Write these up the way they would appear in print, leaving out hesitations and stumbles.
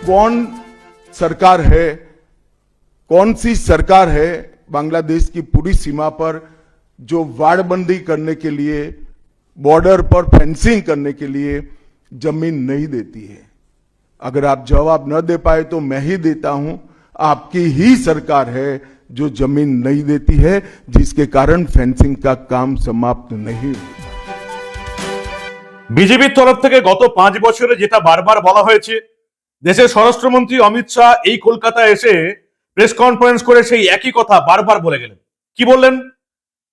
कौन सरकार है, कौन सी सरकार है बांग्लादेश की पूरी सीमा पर जो वाड़बंदी करने के लिए, बॉर्डर पर फेंसिंग करने के लिए जमीन नहीं देती है। अगर आप जवाब न दे पाए तो मैं ही देता हूं, आपकी ही सरकार है जो जमीन नहीं देती है, जिसके कारण फेंसिंग का काम समाप्त नहीं होता। বিজেপির তরফ থেকে গত 5 বছরে যেটা বারবার বলা হয়েছে, দেশের স্বরাষ্ট্রমন্ত্রী অমিত শাহ এই কলকাতায় এসে প্রেস কনফারেন্স করে সেই একই কথা বারবার বলে গেলেন। কি বললেন?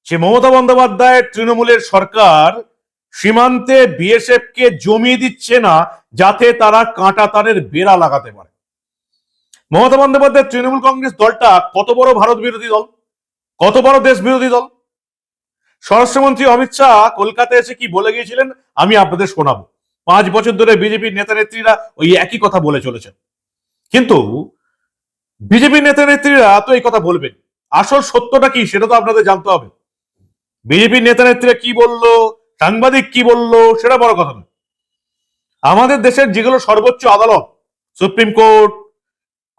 যে মমতা বন্দ্যোপাধ্যায় তৃণমূলের সরকার সীমান্তে বিএসএফ কে জমি দিচ্ছে না যাতে তারা কাঁটা তারের বেড়া লাগাতে পারে। মমতা বন্দ্যোপাধ্যায় তৃণমূল কংগ্রেস দলটা কত বড় ভারত বিরোধী দল, কত বড় দেশ বিরোধী দল। স্বরাষ্ট্রমন্ত্রী অমিত শাহ কলকাতায় এসে কি বলে গিয়েছিলেন আমি আপনাদের শোনাবো। 5 বছর ধরে বিজেপির নেতা নেত্রীরা ওই একই কথা বলে চলেছেন, কিন্তু বিজেপির নেতা নেত্রীরা তো এই কথা বলবেন, আসল সত্যটা কি সেটা তো আপনাদের জানতে হবে। বিজেপির নেতা নেত্রীরা কি বললো, সাংবাদিক কি বললো, সেটা বড় কথা নয়। আমাদের দেশের যেগুলো সর্বোচ্চ আদালত, সুপ্রিম কোর্ট,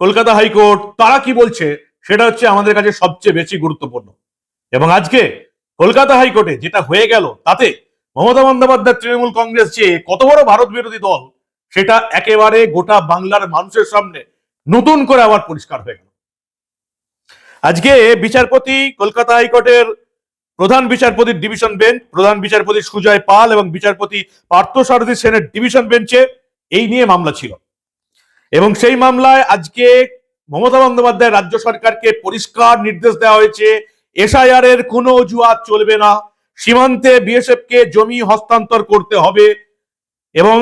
কলকাতা হাইকোর্ট, তারা কি বলছে সেটা হচ্ছে আমাদের কাছে সবচেয়ে বেশি গুরুত্বপূর্ণ। এবং আজকে কলকাতা হাইকোর্টে যেটা হয়ে গেল, তাতে মমতা বন্দ্যোপাধ্যায় তৃণমূল কংগ্রেস যে কত বড় ভারত বিরোধী দল সেটা একেবারে গোটা বাংলার মানুষের সামনে নতুন করে আবার পরিষ্কার হয়ে গেল। আজকে বিচারপতি, কলকাতা হাইকোর্টের প্রধান বিচারপতির ডিভিশন বেঞ্চ, প্রধান বিচারপতি সুজয় পাল এবং বিচারপতি পার্থসারথী সেনের ডিভিশন বেঞ্চে এই নিয়ে মামলা ছিল। এবং সেই মামলায় আজকে মমতা বন্দ্যোপাধ্যায় রাজ্য সরকারকে পরিষ্কার নির্দেশ দেওয়া হয়েছে, এসআইআর এর কোনো অজুহাত চলবে না, সীমান্তে বিএসএফ কে জমি হস্তান্তর করতে হবে। এবং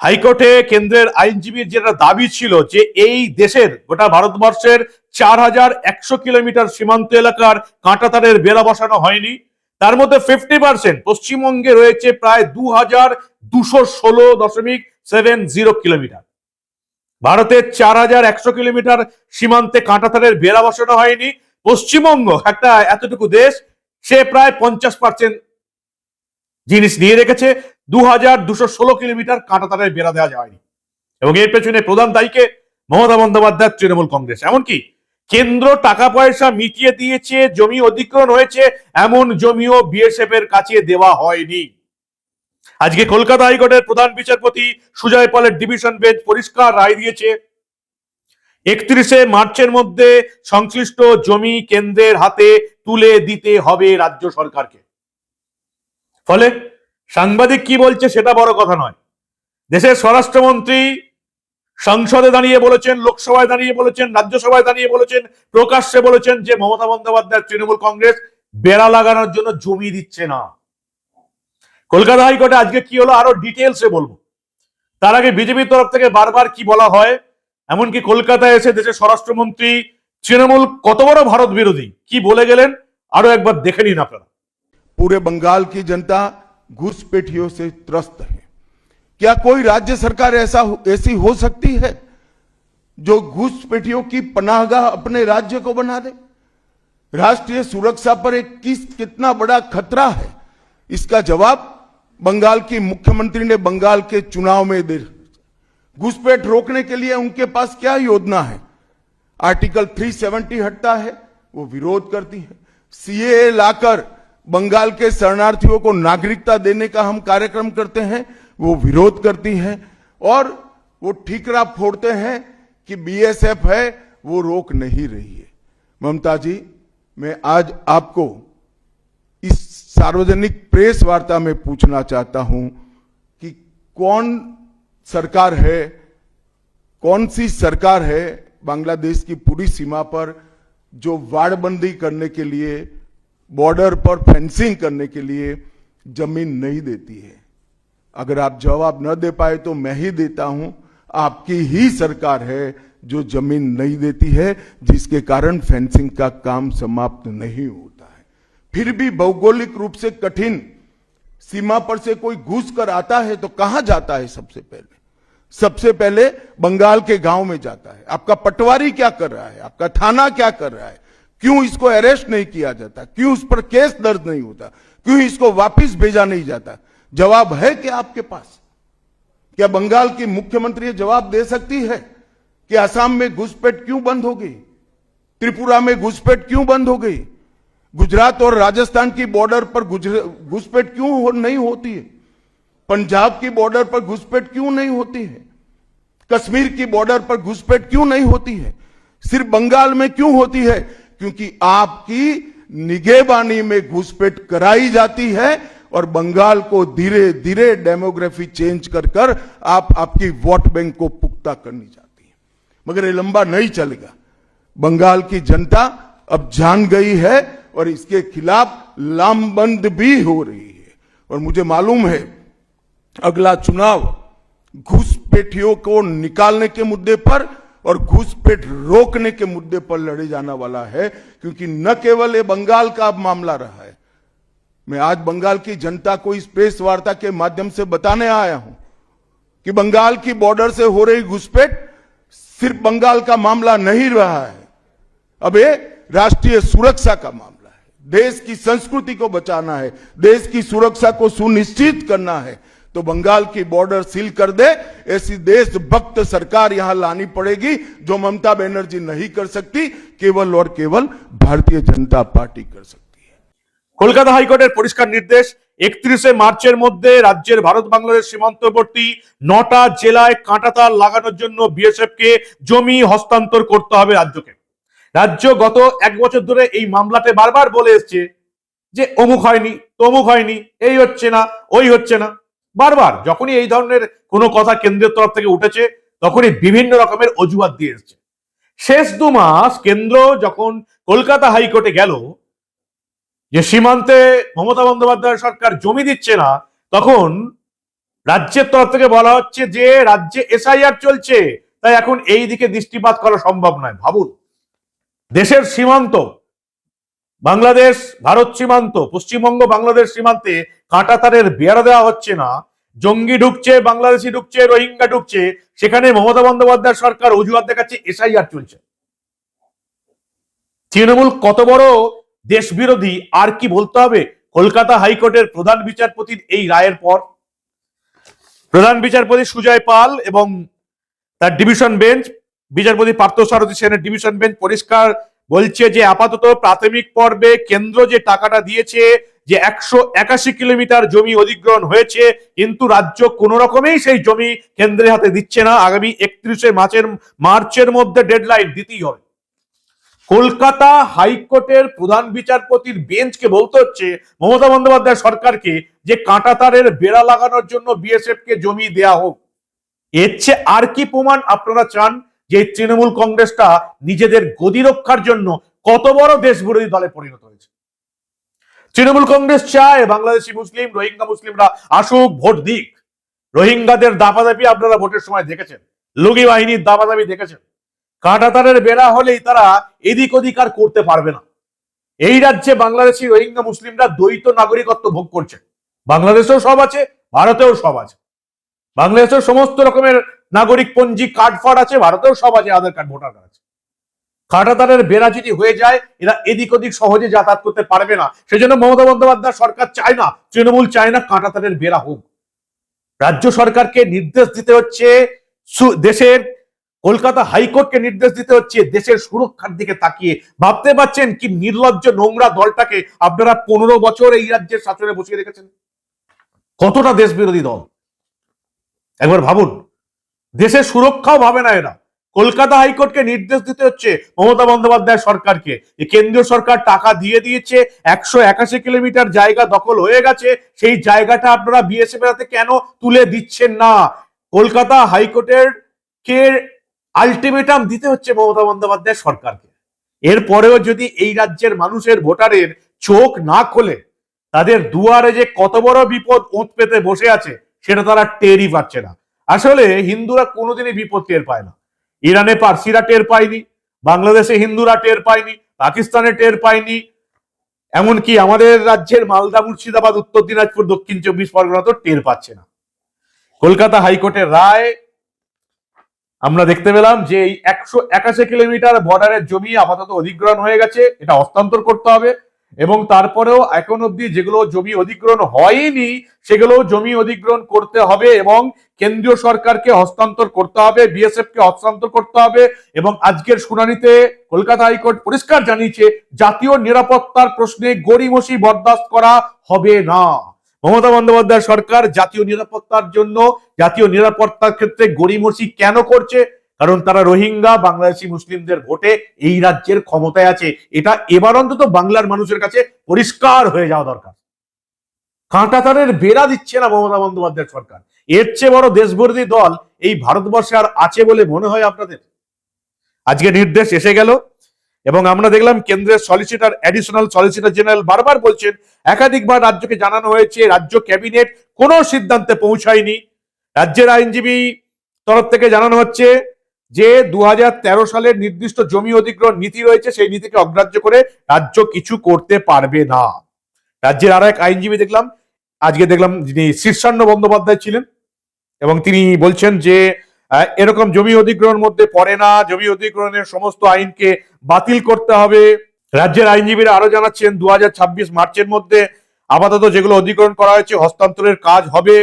হাইকোর্টে কেন্দ্রের আইনজীবীর যেটা দাবি ছিল যে এই দেশের গোটা ভারতবর্ষের 4100 কিলোমিটার সীমান্ত এলাকার কাঁটাতারের বেড়া বসানো হয়নি, তার মধ্যে 50% পশ্চিমবঙ্গে রয়েছে প্রায় 2216.70 কিলোমিটার। ভারতের 4100 কিলোমিটার সীমান্তে কাঁটাতারের বেড়া বসানো হয়নি। পশ্চিমবঙ্গ একটা এতটুকু দেশ, সে প্রায় 50% জিনিস নিয়ে রেখেছে, 2216 কিলোমিটার কাঁটাতারের বেড়া দেওয়া যায়নি। এবং এর পেছনে প্রধান দায়ীকে মমতা বন্দ্যোপাধ্যায় তৃণমূল কংগ্রেস। এমনকি কেন্দ্র টাকা পয়সা মিটিয়ে দিয়েছে, জমি অধিগ্রহণ হয়েছে, এমন জমিও বিএসএফ এর কাছে দেওয়া হয়নি। আজকে কলকাতা হাইকোর্টের প্রধান বিচারপতি সুজয় পালের ডিভিশন বেঞ্চ পরিষ্কার রায় দিয়েছে, 31শে মার্চের মধ্যে সংশ্লিষ্ট জমি কেন্দ্রের হাতে তুলে দিতে হবে রাজ্য সরকারকে। ফলে সাংবাদিক কি বলছে সেটা বড় কথা নয়, দেশের স্বরাষ্ট্রমন্ত্রী সংসদে দাঁড়িয়ে বলেছেন, লোকসভায় দাঁড়িয়ে বলেছেন, রাজ্যসভায় দাঁড়িয়ে বলেছেন, প্রকাশ্যে বলেছেন যে মমতা বন্দ্যোপাধ্যায় তৃণমূল কংগ্রেস বেড়া লাগানোর জন্য জমি দিচ্ছে না। কলকাতা হাইকোর্টে আজকে কি হলো আরো ডিটেলসে বলবো। তার আগে বিজেপির তরফ থেকে বারবার কি বলা হয়, এমনকি কলকাতায় এসে দেশের স্বরাষ্ট্রমন্ত্রী তৃণমূল কত বড় ভারত বিরোধী কি বলে গেলেন আরো একবার দেখে নিন আপনারা। पूरे बंगाल की जनता घुसपैठियों से त्रस्त है। क्या कोई राज्य सरकार ऐसी हो सकती है जो घुसपैठियों की पनाहगाह अपने राज्य को बना दे? राष्ट्रीय सुरक्षा पर एक कितना बड़ा खतरा है, इसका जवाब बंगाल की मुख्यमंत्री ने बंगाल के चुनाव में दे। घुसपैठ रोकने के लिए उनके पास क्या योजना है? आर्टिकल 370 हटता है, वो विरोध करती है। सीएए लाकर बंगाल के शरणार्थियों को नागरिकता देने का हम कार्यक्रम करते हैं, वो विरोध करती है। और वो ठीकरा फोड़ते हैं कि बीएसएफ है, वो रोक नहीं रही है। ममता जी, मैं आज आपको इस सार्वजनिक प्रेस वार्ता में पूछना चाहता हूं कि कौन सरकार है, कौन सी सरकार है बांग्लादेश की पूरी सीमा पर जो वाड़बंदी करने के लिए, बॉर्डर पर फेंसिंग करने के लिए जमीन नहीं देती है। अगर आप जवाब न दे पाए तो मैं ही देता हूं, आपकी ही सरकार है जो जमीन नहीं देती है, जिसके कारण फेंसिंग का काम समाप्त नहीं होता है। फिर भी भौगोलिक रूप से कठिन सीमा पर से कोई घुस कर आता है तो कहां जाता है? सबसे पहले बंगाल के गांव में जाता है। आपका पटवारी क्या कर रहा है? आपका थाना क्या कर रहा है? क्यों इसको अरेस्ट नहीं किया जाता? क्यों उस पर केस दर्ज नहीं होता? क्यों इसको वापस भेजा नहीं जाता? जवाब है क्या आपके पास? क्या बंगाल की मुख्यमंत्री ये जवाब दे सकती है कि असम में घुसपैठ क्यों बंद हो गई, त्रिपुरा में घुसपैठ क्यों बंद हो गई, गुजरात और राजस्थान की बॉर्डर पर घुसपैठ क्यों नहीं होती है, पंजाब की बॉर्डर पर घुसपैठ क्यों नहीं होती है, कश्मीर की बॉर्डर पर घुसपैठ क्यों नहीं होती है, सिर्फ बंगाल में क्यों होती है? क्योंकि आपकी निगहबानी में घुसपैठ कराई जाती है और बंगाल को धीरे धीरे डेमोग्राफी चेंज कर कर आपकी वोट बैंक को पुख्ता करनी चाहती है। मगर ये लंबा नहीं चलेगा। बंगाल की जनता अब जान गई है और इसके खिलाफ लामबंद भी हो रही है। और मुझे मालूम है अगला चुनाव घुसपैठियों को निकालने के मुद्दे पर और घुसपैठ रोकने के मुद्दे पर लड़े जाने वाला है, क्योंकि न केवल ये बंगाल का मामला रहा है। मैं आज बंगाल की जनता को इस प्रेस वार्ता के माध्यम से बताने आया हूं कि बंगाल की बॉर्डर से हो रही घुसपैठ सिर्फ बंगाल का मामला नहीं रहा है, अब ये राष्ट्रीय सुरक्षा का मामला है। देश की संस्कृति को बचाना है, देश की सुरक्षा को सुनिश्चित करना है, तो बंगाल की बॉर्डर सील कर दे, ऐसी देशभक्त सरकार यहां लानी पड़ेगी जो ममता बनर्जी नहीं कर सकती, केवल और केवल भारतीय जनता पार्टी कर सकती है। কলকাতা হাইকোর্টের পরিষ্কার নির্দেশ, 31শে মার্চের মধ্যে রাজ্যের ভারত বাংলাদেশ সীমান্তবর্তী 9টা জেলায় কাঁটাতার লাগানোর জন্য বিএসএফ কে জমি হস্তান্তর করতে হবে রাজ্যকে। রাজ্য গত এক বছর ধরে এই মামলাতে বারবার বলে এসছে যে অমুক হয়নি, তমুক হয়নি, এই হচ্ছে না, ওই হচ্ছে না। বারবার যখনই এই ধরনের কোনো কথা কেন্দ্রের তরফ থেকে উঠেছে তখনই বিভিন্ন রকমের অজুহাত দিয়ে এসছে। শেষ 2 মাস কেন্দ্র যখন কলকাতা হাইকোর্টে গেল যে সীমান্তে মমতা বন্দ্যোপাধ্যায় সরকার জমি দিচ্ছে না, তখন রাজ্যের তরফ থেকে বলা হচ্ছে যে রাজ্যে এসআইআর চলছে, তাই এখন এই দিকে দৃষ্টিপাত করা সম্ভব নয়। ভাবুন, দেশের সীমান্ত বাংলাদেশ ভারত সীমান্ত, পশ্চিমবঙ্গ বাংলাদেশ সীমান্তে কাঁটাতারের বেড়া দেওয়া হচ্ছে না, জঙ্গি ঢুকছে, বাংলাদেশি ঢুকছে, রোহিঙ্গা ঢুকছে, সেখানে মমতা বন্দ্যোপাধ্যায় সরকার অজুহাত দেখাচ্ছে এসআইআর চলছে। তৃণমূল কত বড় দেশ বিরোধী আর কি বলতে হবে কলকাতা হাইকোর্টের প্রধান বিচারপতির এই রায়ের পর। প্রধান বিচারপতি সুজয় পাল এবং তার ডিভিশন বেঞ্চ, বিচারপতি পার্থসারথী সেনের ডিভিশন বেঞ্চ পরিষ্কার বলছে যে আপাতত প্রাথমিক পর্বে কেন্দ্র যে টাকাটা দিয়েছে, যে 181 কিলোমিটার জমি অধিগ্রহণ হয়েছে, কিন্তু রাজ্য কোনো রকমেই সেই জমি কেন্দ্রের হাতে দিচ্ছে না। আগামী 31শে মার্চের মধ্যে ডেডলাইন দিতেই হবে। কলকাতা হাইকোর্টের প্রধান বিচারপতির বেঞ্চকে বলতে হচ্ছে মমতা বন্দ্যোপাধ্যায় সরকারকে যে কাঁটাতারের বেড়া লাগানোর জন্য বিএসএফ কে জমি দেয়া হোক। এর চেয়ে আর কি প্রমাণ আপনারা চান যে তৃণমূল কংগ্রেসটা নিজেদের গদি রক্ষার জন্য কত বড় দেশ বিরোধী দলে পরিণত হয়েছে? তৃণমূল কংগ্রেস চায় বাংলাদেশি মুসলিম, রোহিঙ্গা মুসলিমরা আসুক, ভোট দিক। রোহিঙ্গাদের দাপাদাপি আপনারা ভোটের সময় দেখেছেন, লগি বাহিনীর দাপাদাপি দেখেছেন। কাঁটাতারের বেড়া হলেই তারা এদিক ওদিক আর করতে পারবে না। এই রাজ্যে বাংলাদেশি রোহিঙ্গা মুসলিমরা দ্বৈত নাগরিকত্ব ভোগ করছে। বাংলাদেশেও সব আছে, ভারতেও সব আছে। বাংলাদেশের সমস্ত রকমের নাগরিক পঞ্জি কার্ড ফার্ড আছে, ভারতেও সব আছে, আধার কার্ড, ভোটার কার্ড আছে। কাঁটাতারের বেড়া যদি হয়ে যায় এরা এদিক ওদিক সহজে যাতায়াত করতে পারবে না। সেজন্য মমতা বন্দ্যোপাধ্যায় সরকার চায় না, তৃণমূল চায় না কাঁটাতারের বেড়া হোক। রাজ্য সরকারকে নির্দেশ দিতে হচ্ছে, দেশের কলকাতা হাইকোর্টকে নির্দেশ দিতে হচ্ছে দেশের সুরক্ষার দিকে তাকিয়ে। ভাবতে পারছেন কি নির্লজ্জ নোংরা দলটাকে আপনারা 15 বছর এই রাজ্যের শাসনে বসিয়ে রেখেছেন? কতটা দেশ বিরোধী দল একবার ভাবুন। দেশের সুরক্ষাও ভাবে না এরা। কলকাতা হাইকোর্টকে নির্দেশ দিতে হচ্ছে মমতা বন্দ্যোপাধ্যায় সরকারকে, কেন্দ্রীয় সরকার টাকা দিয়ে দিয়েছে, 181 কিলোমিটার জায়গা দখল হয়ে গেছে, সেই জায়গাটা আপনারা বিএসএফ এর হাতে কেন তুলে দিচ্ছেন না? কলকাতা হাইকোর্টের কে আলটিমেটাম দিতে হচ্ছে মমতা বন্দ্যোপাধ্যায় সরকারকে। এরপরেও যদি এই রাজ্যের মানুষের ভোটারের চোখ না খোলে, তাদের দুয়ারে যে কত বড় বিপদ ওঁত পেতে বসে আছে সেটা তারা টেরই পাচ্ছে না। আসলে হিন্দুরা কোনোদিনই বিপদ টের পায় না। ইরানে পার্সিরা টের পায়নি, বাংলাদেশে হিন্দুরা টের পায়নি, পাকিস্তানে টের পায়নি, এমনকি আমাদের রাজ্যের মালদা, মুর্শিদাবাদ, উত্তর দিনাজপুর, দক্ষিণ 24 পরগনা তো টের পাচ্ছে না। কলকাতা হাইকোর্টের রায় আমরা দেখতে পেলাম যে এই 181 কিলোমিটার বর্ডারের জমি আপাতত অধিগ্রহণ হয়ে গেছে, এটা হস্তান্তর করতে হবে এবং তারপরেও এখন অবধি যেগুলো জমি অধিগ্রহণ হয়নি সেগুলো জমি অধিগ্রহণ করতে হবে এবং কেন্দ্রীয় সরকারকে হস্তান্তর করতে হবে, বিএসএফ কে হস্তান্তর করতে হবে। এবং আজকের শুনানিতে কলকাতা হাইকোর্ট পরিষ্কার জানিয়েছে জাতীয় নিরাপত্তার প্রশ্নে গড়িমসি বরদাস্ত করা হবে না। মমতা বন্দ্যোপাধ্যায় সরকার জাতীয় নিরাপত্তার জন্য, জাতীয় নিরাপত্তার ক্ষেত্রে গড়িমসি কেন করছে? কারণ তারা রোহিঙ্গা বাংলাদেশি মুসলিমদের ভোটে এই রাজ্যের ক্ষমতায় আছে। এটা এবার অন্তত বাংলার মানুষের কাছে পরিষ্কার হয়ে যাওয়া দরকার। কাঁটাতারের বেড়া দিচ্ছে না মমতা বন্দ্যোপাধ্যায় সরকার। এর চেয়ে বড় দেশবিরোধী দল এই ভারতবর্ষে আর আছে বলে মনে হয় আপনাদের? আজকে নির্দেশ এসে গেল এবং আমরা দেখলাম কেন্দ্রের সলিসিটর, অ্যাডিশনাল সলিসিটর জেনারেল বারবার বলছেন একাধিকবার রাজ্যকে জানানো হয়েছে, রাজ্য ক্যাবিনেট কোনো সিদ্ধান্তে পৌঁছায়নি। রাজ্যের আইনজীবী তরফ থেকে জানানো হচ্ছে যে 2013 সালের নির্দিষ্ট জমি অধিগ্রহণ নীতি রয়েছে, সেই নীতিকে অগ্রাহ্য করে রাজ্য কিছু করতে পারবে না। রাজ্যের আরো এক আইনজীবী দেখলাম, আজকে দেখলাম যিনি শীর্ষান্ন বন্দ্যোপাধ্যায় ছিলেন এবং তিনি বলছেন যে এরকম জমি অধিগ্রহণ মধ্যে পড়ে না, জমি অধিগ্রহণের সমস্ত আইনকে বাতিল করতে হবে। রাজ্যের আইনজীবীরা আরো জানাচ্ছেন 2026 মার্চের মধ্যে আপাতত যেগুলো অধিগ্রহণ করা হয়েছে হস্তান্তরের কাজ হবে,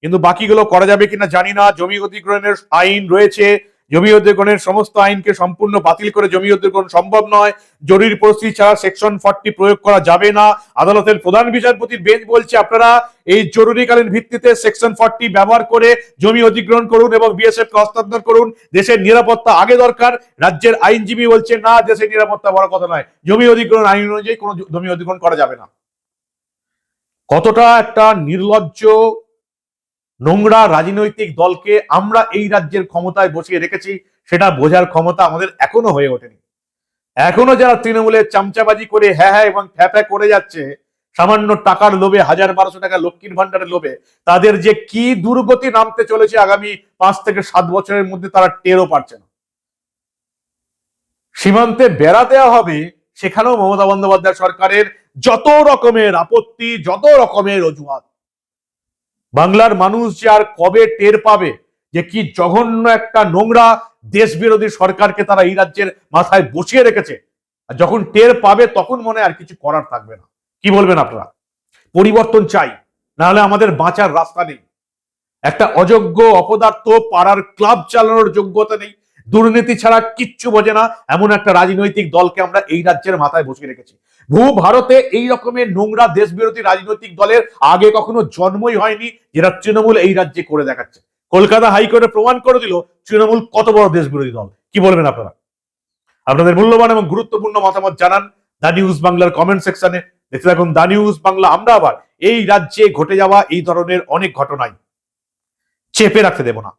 কিন্তু বাকিগুলো করা যাবে কিনা জানি না। জমি অধিগ্রহণের আইন রয়েছে, জমি অধিগ্রহণের সমস্ত আইনকে সম্পূর্ণ বাতিল করে জমি অধিগ্রহণ সম্ভব নয়। জরুরি পরিস্থিতি ছাড়া সেকশন 40 প্রয়োগ করা যাবে না। আদালতের প্রধান বিচারপতির বেঞ্চ বলছে আপনারা এই জরুরিকালীন ভিত্তিতে সেকশন 40 ব্যবহার করে জমি অধিগ্রহণ করুন এবং বিএসএফ কে হস্তান্তর করুন। দেশের নিরাপত্তা আগে দরকার। রাজ্যের আইনজীবী বলছে না, দেশের নিরাপত্তা বড় কথা নয়, জমি অধিগ্রহণ আইন অনুযায়ী কোনো জমি অধিগ্রহণ করা যাবে না। কতটা একটা নির্লজ্জ নোংরা রাজনৈতিক দলকে আমরা এই রাজ্যের ক্ষমতায় বসিয়ে রেখেছি সেটা বোঝার ক্ষমতা আমাদের এখনো হয়ে ওঠেনি। এখনো যারা তৃণমূলের চামচাবাজি করে হ্যাঁ হ্যাঁ এবং ফ্যাফ্যা করে যাচ্ছে সামান্য টাকার লোভে, 1000-1200 টাকা লক্ষ্মীর ভান্ডারের লোভে, তাদের যে কি দুর্গতি নামতে চলেছে আগামী 5 থেকে 7 বছরের মধ্যে তারা টেরও পারছে না। সীমান্তে বেড়া দেওয়া হবে, সেখানেও মমতা বন্দ্যোপাধ্যায় সরকারের যত রকমের আপত্তি, যত রকমের অজুহাত। বাংলার মানুষ যে আর কবে টের পাবে যে কি জঘন্য একটা নোংরা দেশ বিরোধী সরকারকে তারা এই রাজ্যের মাথায় বসিয়ে রেখেছে, আর যখন টের পাবে তখন মনে আর কিছু করার থাকবে না। কি বলবেন আপনারা? পরিবর্তন চাই, না হলে আমাদের বাঁচার রাস্তা নেই। একটা অযোগ্য অপদার্থ পাড়ার ক্লাব চালানোর যোগ্যতা নেই, দুর্নীতি ছাড়া কিচ্ছু বোঝে না, এমন একটা রাজনৈতিক দলকে আমরা এই রাজ্যের মাথায় বসিয়ে রেখেছি। ভারতে এই রকমের নোংরা দেশ বিরোধী রাজনৈতিক দলের আগে কখনো জন্মই হয়নি, যেটা তৃণমূল এই রাজ্যে করে দেখাচ্ছে। কলকাতা হাইকোর্টে প্রমাণ করে দিল তৃণমূল কত বড় দেশ বিরোধী দল। কি বলবেন আপনারা? আপনাদের মূল্যবান এবং গুরুত্বপূর্ণ মতামত জানান দা নিউজ বাংলার কমেন্ট সেকশনে। দেখতে থাকুন দা নিউজ বাংলা। আমরা আবার এই রাজ্যে ঘটে যাওয়া এই ধরনের অনেক ঘটনাই চেপে রাখতে দেব না।